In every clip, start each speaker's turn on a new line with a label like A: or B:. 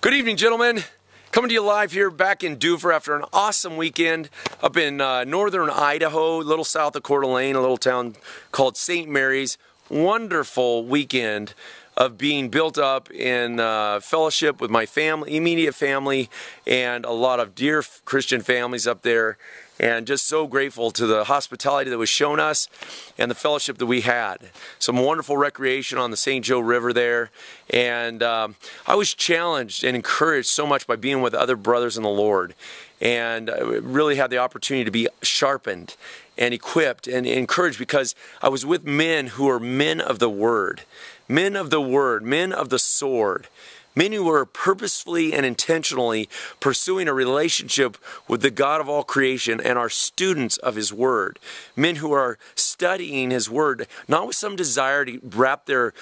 A: Good evening, gentlemen. Coming to you live here back in Dufur after an awesome weekend up in northern Idaho, a little south of Coeur d'Alene, a little town called St. Mary's. Wonderful weekend of being built up in fellowship with my family, immediate family, and a lot of dear Christian families up there. And just so grateful to the hospitality that was shown us and the fellowship that we had. Some wonderful recreation on the St. Joe River there. And I was challenged and encouraged so much by being with other brothers in the Lord. And I really had the opportunity to be sharpened and equipped and encouraged because I was with men who are men of the Word. Men of the Word, men of the sword. Men who are purposefully and intentionally pursuing a relationship with the God of all creation and are students of His Word. Men who are studying His Word, not with some desire to wrap their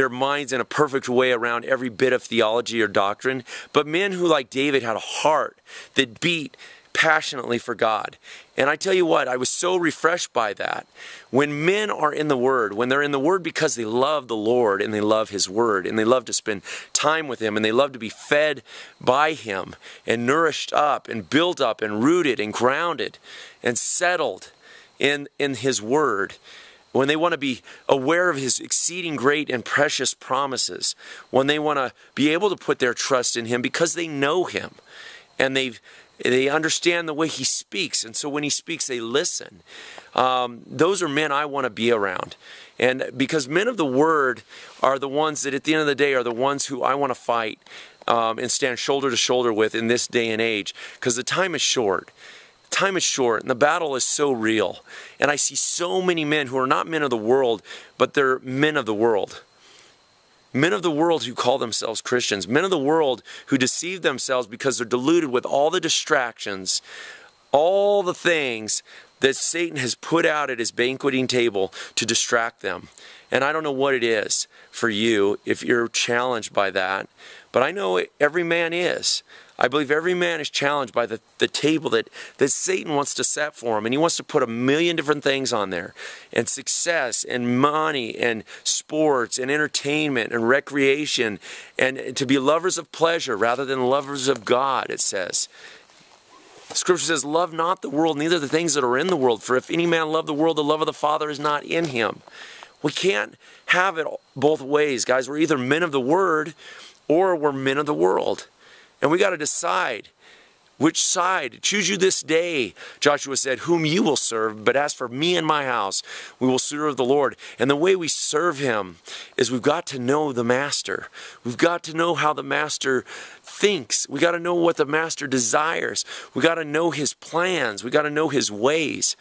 A: minds in a perfect way around every bit of theology or doctrine, but men who, like David, had a heart that beat passionately for God. And I tell you what, I was so refreshed by that. When men are in the Word, when they're in the Word because they love the Lord and they love His Word and they love to spend time with Him and they love to be fed by Him and nourished up and built up and rooted and grounded and settled in His Word, when they want to be aware of His exceeding great and precious promises, when they want to be able to put their trust in Him because they know Him and they understand the way He speaks, and so when He speaks, they listen. Those are men I want to be around. And because men of the Word are the ones that at the end of the day are the ones who I want to fight and stand shoulder to shoulder with in this day and age, because the time is short. Time is short, and the battle is so real. And I see so many men who are not men of the world, but they're men of the world. Men of the world who call themselves Christians. Men of the world who deceive themselves because they're deluded with all the distractions, all the things that Satan has put out at his banqueting table to distract them. And I don't know what it is for you if you're challenged by that, but I know every man is. I believe every man is challenged by the table that Satan wants to set for him. And he wants to put a million different things on there. And success and money and sports and entertainment and recreation. And to be lovers of pleasure rather than lovers of God, it says. Scripture says, love not the world, neither the things that are in the world. For if any man love the world, the love of the Father is not in him. We can't have it both ways, guys. We're either men of the Word or we're men of the world. And we got to decide which side. Choose you this day, Joshua said, whom you will serve. But as for me and my house, we will serve the Lord. And the way we serve Him is we've got to know the Master. We've got to know how the Master thinks. We got to know what the Master desires. We got to know His plans. We got to know His ways.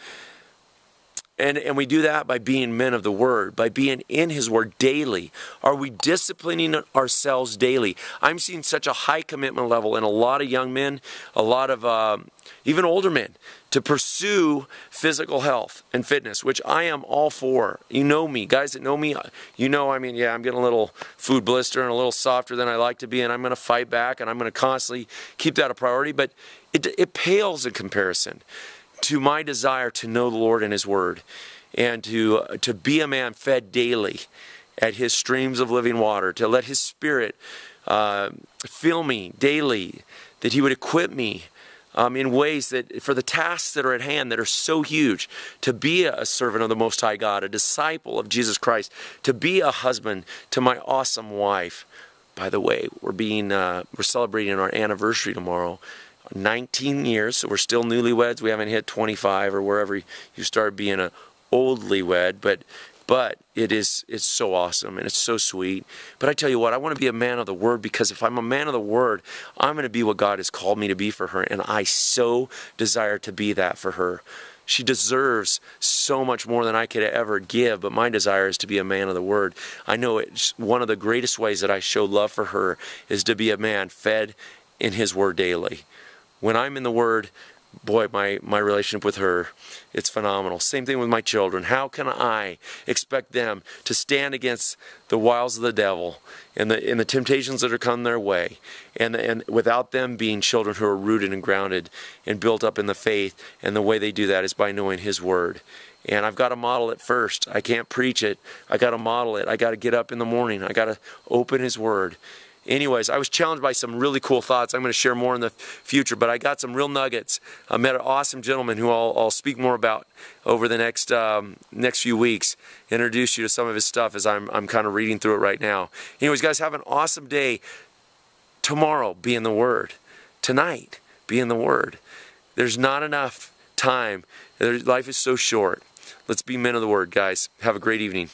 A: And we do that by being men of the Word, by being in His Word daily. Are we disciplining ourselves daily? I'm seeing such a high commitment level in a lot of young men, a lot of even older men, to pursue physical health and fitness, which I am all for. You know me. Guys that know me, you know, I mean, yeah, I'm getting a little food blister and a little softer than I like to be, and I'm going to fight back, and I'm going to constantly keep that a priority, but it pales in comparison to my desire to know the Lord and His Word, and to be a man fed daily at His streams of living water, to let His Spirit fill me daily, that He would equip me in ways that, for the tasks that are at hand that are so huge, to be a servant of the Most High God, a disciple of Jesus Christ, to be a husband to my awesome wife. By the way, we're celebrating our anniversary tomorrow. 19 years, so we're still newlyweds. We haven't hit 25 or wherever you start being an oldly wed, but it's so awesome and it's so sweet. But I tell you what, I want to be a man of the Word, because if I'm a man of the Word, I'm going to be what God has called me to be for her, and I so desire to be that for her. She deserves so much more than I could ever give, but my desire is to be a man of the Word. I know it's one of the greatest ways that I show love for her is to be a man fed in His Word daily. When I'm in the Word, boy, my relationship with her, it's phenomenal. Same thing with my children. How can I expect them to stand against the wiles of the devil and the temptations that are come their way, and without them being children who are rooted and grounded and built up in the faith? And the way they do that is by knowing His Word. And I've got to model it first. I can't preach it. I got to model it. I got to get up in the morning. I got to open His Word anyways, I was challenged by some really cool thoughts. I'm going to share more in the future, but I got some real nuggets. I met an awesome gentleman who I'll speak more about over the next few weeks. Introduce you to some of his stuff as I'm kind of reading through it right now. Anyways, guys, have an awesome day. Tomorrow, be in the Word. Tonight, be in the Word. There's not enough time. Life is so short. Let's be men of the Word, guys. Have a great evening.